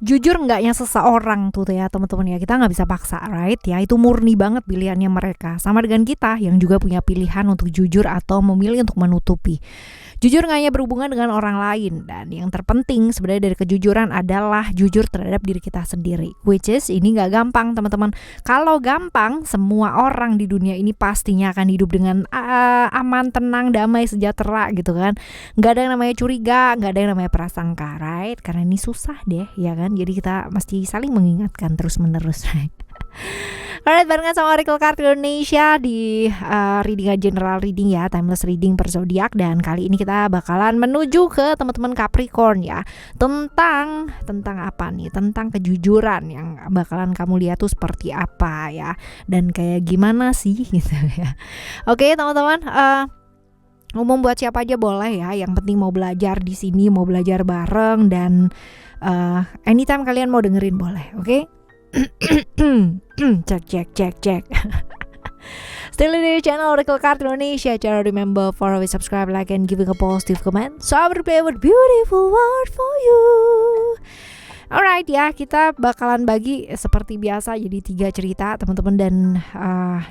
jujur enggaknya seseorang tuh ya teman-teman ya, kita nggak bisa paksa, right ya, itu murni banget pilihannya mereka. Sama dengan kita yang juga punya pilihan untuk jujur atau memilih untuk menutupi. Jujur nggak hanya berhubungan dengan orang lain, dan yang terpenting sebenarnya dari kejujuran adalah jujur terhadap diri kita sendiri, which is ini nggak gampang teman-teman. Kalau gampang, semua orang di dunia ini pastinya akan hidup dengan aman, tenang, damai, sejahtera gitu kan. Nggak ada yang namanya curiga, nggak ada yang namanya prasangka, right? Karena ini susah deh ya kan, jadi kita mesti saling mengingatkan terus menerus, right? Alright, barengan sama Oracle Card Indonesia di reading general reading ya, timeless reading per zodiak. Dan kali ini kita bakalan menuju ke teman-teman Capricorn ya, tentang apa nih, tentang kejujuran yang bakalan kamu lihat tuh seperti apa ya, dan kayak gimana sih gitu ya. Oke teman-teman, umum buat siapa aja boleh ya, yang penting mau belajar di sini, mau belajar bareng, dan anytime kalian mau dengerin boleh, oke? cek Still di channel Oracle Card Indonesia. Jangan remember for always subscribe, like, and giving a positive comment. So I will play with beautiful word for you. Alright ya, kita bakalan bagi seperti biasa jadi 3 cerita teman-teman, dan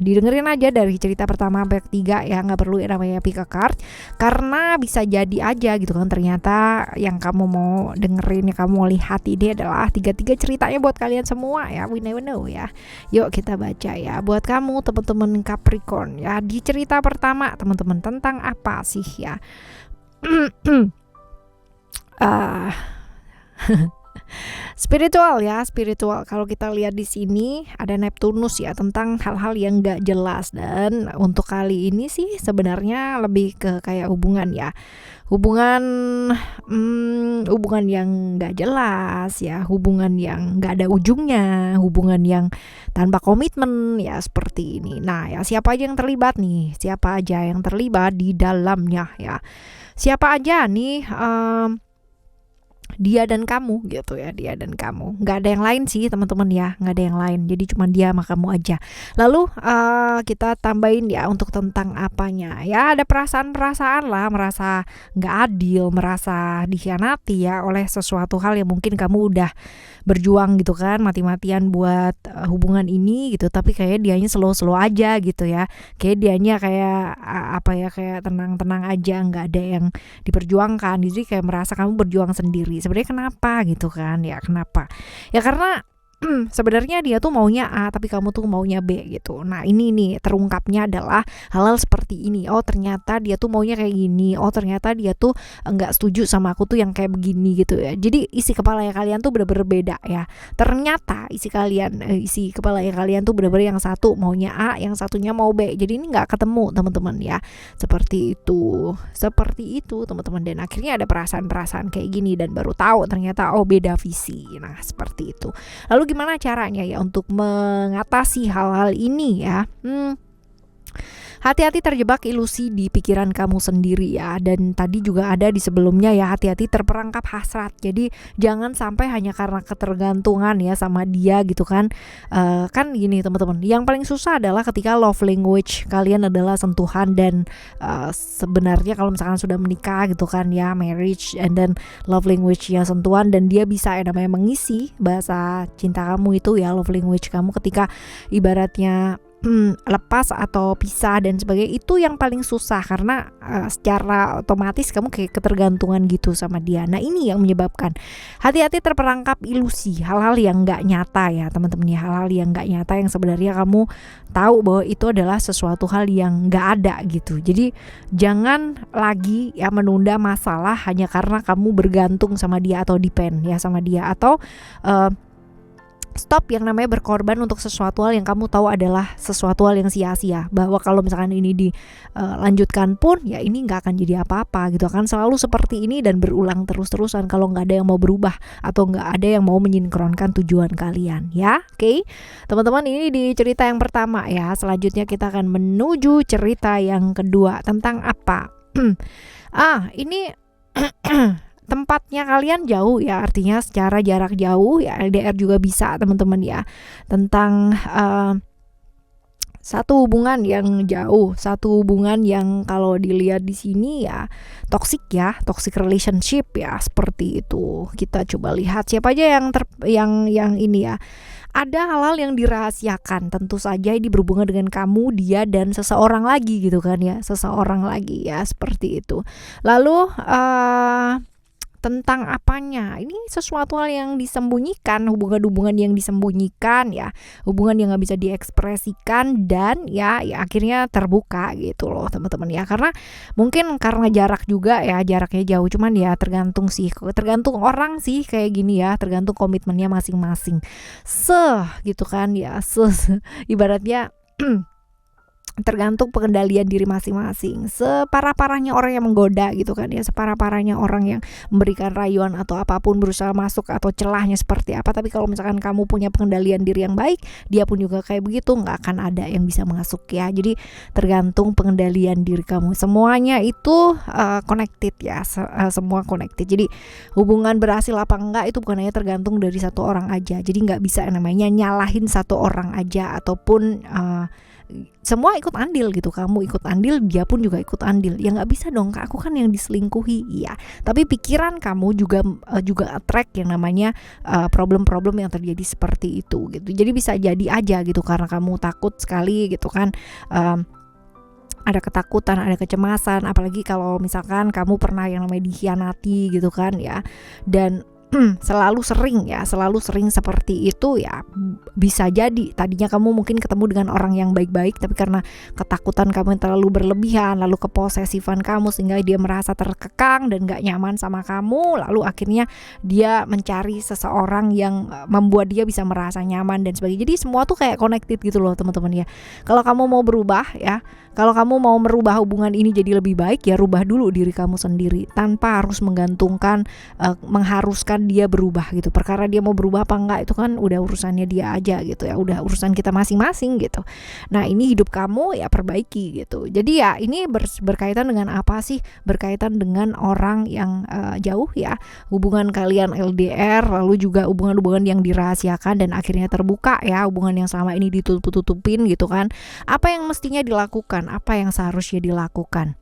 didengerin aja dari cerita pertama sampai ketiga ya, nggak perlu namanya pick a card, karena bisa jadi aja gitu kan, ternyata yang kamu mau dengerin, yang kamu mau lihat ini adalah 3 ceritanya buat kalian semua ya, we never know ya. Yuk kita baca ya, buat kamu teman-teman Capricorn ya. Di cerita pertama teman-teman, tentang apa sih ya? Spiritual ya, spiritual. Kalau kita lihat di sini ada Neptunus ya, tentang hal-hal yang nggak jelas. Dan untuk kali ini sih sebenarnya lebih ke kayak hubungan ya, hubungan yang nggak jelas ya, hubungan yang nggak ada ujungnya, hubungan yang tanpa komitmen ya, seperti ini. Nah ya, siapa aja yang terlibat nih, siapa aja yang terlibat di dalamnya ya, siapa aja nih, dia dan kamu gitu ya, dia dan kamu, nggak ada yang lain sih teman-teman ya, nggak ada yang lain, jadi cuma dia sama kamu aja. Lalu kita tambahin ya untuk tentang apanya ya, ada perasaan-perasaan lah, merasa nggak adil, merasa dikhianati ya oleh sesuatu hal yang mungkin kamu udah berjuang gitu kan, mati-matian buat hubungan ini gitu, tapi kayak dianya slow-slow aja gitu ya, kayak dianya kayak kayak tenang-tenang aja, nggak ada yang diperjuangkan, jadi kayak merasa kamu berjuang sendiri. Sebenarnya kenapa gitu kan ya, kenapa ya, karena sebenarnya dia tuh maunya A tapi kamu tuh maunya B gitu. Nah ini nih terungkapnya adalah hal-hal seperti ini. Oh ternyata dia tuh maunya kayak gini, oh ternyata dia tuh nggak setuju sama aku tuh yang kayak begini gitu ya. Jadi isi kepalanya kalian tuh bener-bener beda ya. Ternyata isi kepalanya kalian tuh bener-bener yang satu maunya A, yang satunya mau B. Jadi ini nggak ketemu teman-teman ya, seperti itu teman-teman. Dan akhirnya ada perasaan-perasaan kayak gini, dan baru tahu ternyata oh beda visi. Nah seperti itu. Lalu gimana caranya ya untuk mengatasi hal-hal ini ya? Hati-hati terjebak ilusi di pikiran kamu sendiri ya. Dan tadi juga ada di sebelumnya ya, hati-hati terperangkap hasrat. Jadi jangan sampai hanya karena ketergantungan ya sama dia gitu kan. Kan gini teman-teman, yang paling susah adalah ketika love language kalian adalah sentuhan. Dan sebenarnya kalau misalkan sudah menikah gitu kan ya, marriage and then love language ya sentuhan, dan dia bisa namanya mengisi bahasa cinta kamu itu ya, love language kamu, ketika ibaratnya lepas atau pisah dan sebagainya, itu yang paling susah, karena secara otomatis kamu kayak ketergantungan gitu sama dia. Nah ini yang menyebabkan hati-hati terperangkap ilusi, hal-hal yang nggak nyata ya teman-teman ya, hal-hal yang nggak nyata yang sebenarnya kamu tahu bahwa itu adalah sesuatu hal yang nggak ada gitu. Jadi jangan lagi ya menunda masalah hanya karena kamu bergantung sama dia atau depend ya sama dia, atau stop yang namanya berkorban untuk sesuatu hal yang kamu tahu adalah sesuatu hal yang sia-sia, bahwa kalau misalkan ini dilanjutkan pun ya ini nggak akan jadi apa-apa gitu, akan selalu seperti ini dan berulang terus-terusan kalau nggak ada yang mau berubah atau nggak ada yang mau menyinkronkan tujuan kalian ya. Oke teman-teman, ini di cerita yang pertama ya. Selanjutnya kita akan menuju cerita yang kedua, tentang apa? Ini tempatnya kalian jauh ya, artinya secara jarak jauh ya, LDR juga bisa teman-teman ya, tentang satu hubungan yang jauh, satu hubungan yang kalau dilihat di sini ya toxic ya, toxic relationship ya, seperti itu. Kita coba lihat siapa aja yang ini ya. Ada hal-hal yang dirahasiakan, tentu saja ini berhubungan dengan kamu, dia dan seseorang lagi gitu kan ya, seseorang lagi ya, seperti itu. Lalu tentang apanya, ini sesuatu hal yang disembunyikan, hubungan-hubungan yang disembunyikan ya, hubungan yang nggak bisa diekspresikan dan ya akhirnya terbuka gitu loh teman-teman ya, karena mungkin karena jarak juga ya, jaraknya jauh, cuman ya tergantung orang sih kayak gini ya, tergantung komitmennya masing-masing gitu kan ya, ibaratnya tergantung pengendalian diri masing-masing. Separah-parahnya orang yang menggoda gitu kan ya, separah-parahnya orang yang memberikan rayuan atau apapun, berusaha masuk atau celahnya seperti apa, tapi kalau misalkan kamu punya pengendalian diri yang baik, dia pun juga kayak begitu, nggak akan ada yang bisa masuk ya. Jadi tergantung pengendalian diri kamu, semuanya itu connected ya, semua connected. Jadi hubungan berhasil apa enggak itu bukan hanya tergantung dari satu orang aja, jadi nggak bisa namanya nyalahin satu orang aja, ataupun semua ikut andil gitu, kamu ikut andil, dia pun juga ikut andil, ya nggak bisa dong, aku kan yang diselingkuhi, iya, tapi pikiran kamu juga attract yang namanya problem-problem yang terjadi seperti itu gitu. Jadi bisa jadi aja gitu, karena kamu takut sekali gitu kan, ada ketakutan, ada kecemasan, apalagi kalau misalkan kamu pernah yang namanya dikhianati gitu kan ya, dan selalu sering seperti itu ya, bisa jadi tadinya kamu mungkin ketemu dengan orang yang baik-baik, tapi karena ketakutan kamu yang terlalu berlebihan, lalu keposesifan kamu sehingga dia merasa terkekang dan gak nyaman sama kamu, lalu akhirnya dia mencari seseorang yang membuat dia bisa merasa nyaman dan sebagainya. Jadi semua tuh kayak connected gitu loh teman-teman ya. Kalau kamu mau berubah ya, kalau kamu mau merubah hubungan ini jadi lebih baik ya, rubah dulu diri kamu sendiri tanpa harus menggantungkan, mengharuskan dia berubah gitu. Perkara dia mau berubah apa enggak itu kan udah urusannya dia aja gitu ya, udah urusan kita masing-masing gitu. Nah ini hidup kamu ya, perbaiki gitu. Jadi ya ini berkaitan dengan apa sih? Berkaitan dengan orang yang jauh ya, hubungan kalian LDR, lalu juga hubungan-hubungan yang dirahasiakan dan akhirnya terbuka ya, hubungan yang selama ini ditutup-tutupin gitu kan. Apa yang mestinya dilakukan, apa yang seharusnya dilakukan?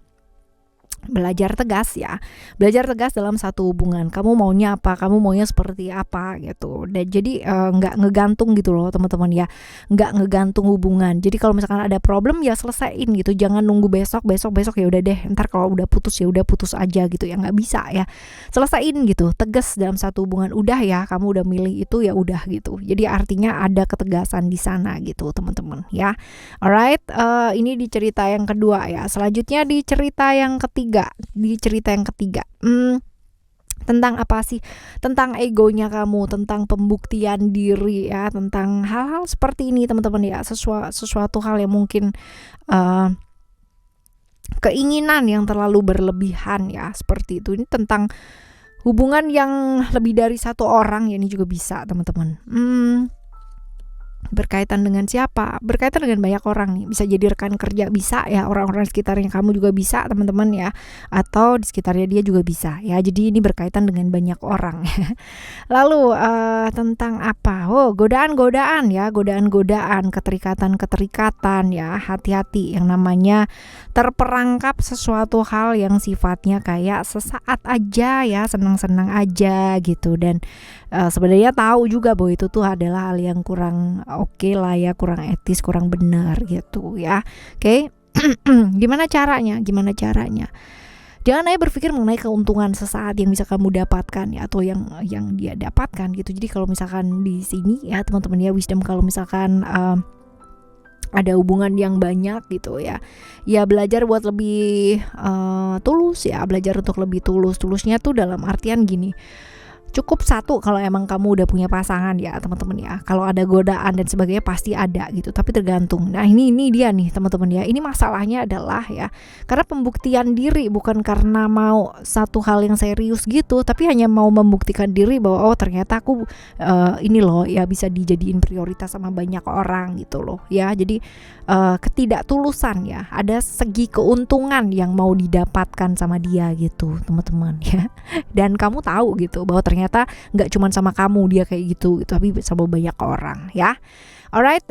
Belajar tegas ya, belajar tegas dalam satu hubungan. Kamu maunya apa, kamu maunya seperti apa gitu. Dan jadi nggak ngegantung gitu loh teman-teman ya, nggak ngegantung hubungan. Jadi kalau misalkan ada problem ya selesaiin gitu, jangan nunggu besok ya udah deh, ntar kalau udah putus ya udah putus aja gitu ya, nggak bisa ya, selesaiin gitu, tegas dalam satu hubungan. Udah ya, kamu udah milih itu ya udah gitu. Jadi artinya ada ketegasan di sana gitu teman-teman ya. Alright, ini di cerita yang kedua ya. Selanjutnya di cerita yang ketiga. Tentang apa sih? Tentang egonya kamu, tentang pembuktian diri ya, tentang hal-hal seperti ini teman-teman ya. Sesuatu hal yang mungkin keinginan yang terlalu berlebihan ya, seperti itu. Ini tentang hubungan yang lebih dari satu orang ya, ini juga bisa teman-teman. Berkaitan dengan siapa? Berkaitan dengan banyak orang nih. Bisa jadi rekan kerja, bisa ya, orang-orang di sekitarnya kamu juga bisa teman-teman ya, atau di sekitarnya dia juga bisa ya. Jadi ini berkaitan dengan banyak orang. Lalu tentang apa? Oh, godaan-godaan ya, godaan-godaan, keterikatan ya. Hati-hati yang namanya terperangkap sesuatu hal yang sifatnya kayak sesaat aja ya, senang-senang aja gitu, dan sebenarnya tahu juga bahwa itu tuh adalah hal yang kurang oke lah ya, kurang etis, kurang benar gitu ya. Oke. Gimana caranya? Jangan hanya berpikir mengenai keuntungan sesaat yang bisa kamu dapatkan ya, atau yang dia dapatkan gitu. Jadi kalau misalkan di sini ya teman-teman ya, wisdom, kalau misalkan ada hubungan yang banyak gitu ya, ya belajar buat lebih tulus ya, belajar untuk lebih tulusnya tuh dalam artian gini, cukup satu kalau emang kamu udah punya pasangan ya teman-teman ya. Kalau ada godaan dan sebagainya pasti ada gitu, tapi tergantung. Nah ini dia nih teman-teman ya, ini masalahnya adalah ya, karena pembuktian diri, bukan karena mau satu hal yang serius gitu, tapi hanya mau membuktikan diri bahwa oh ternyata aku ini loh ya, bisa dijadiin prioritas sama banyak orang gitu loh ya. Jadi ketidaktulusan ya, ada segi keuntungan yang mau didapatkan sama dia gitu teman-teman ya. Dan kamu tahu gitu bahwa ternyata nggak cuma sama kamu dia kayak gitu, tapi sama banyak orang ya. Alright,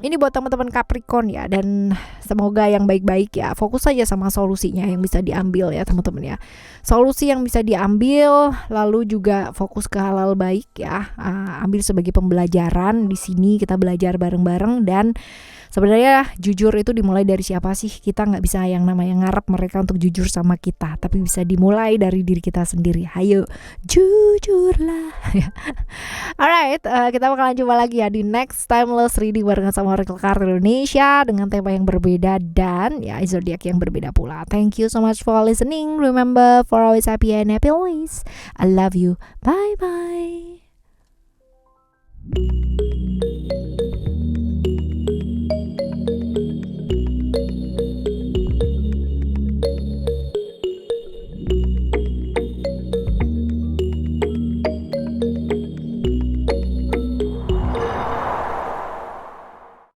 Ini buat teman-teman Capricorn ya, dan semoga yang baik-baik ya. Fokus saja sama solusinya yang bisa diambil ya teman-teman ya. Solusi yang bisa diambil, lalu juga fokus ke hal-hal baik ya. Ambil sebagai pembelajaran. Di sini kita belajar bareng-bareng, dan sebenarnya jujur itu dimulai dari siapa sih? Kita nggak bisa yang namanya ngarep mereka untuk jujur sama kita, tapi bisa dimulai dari diri kita sendiri. Hayo, jujurlah. Alright, kita bakalan jumpa lagi ya di next timeless reading barengan sama Oracle Card Indonesia dengan tema yang berbeda dan ya zodiak yang berbeda pula. Thank you so much for listening. Remember, for always happy and happy always. I love you. Bye bye.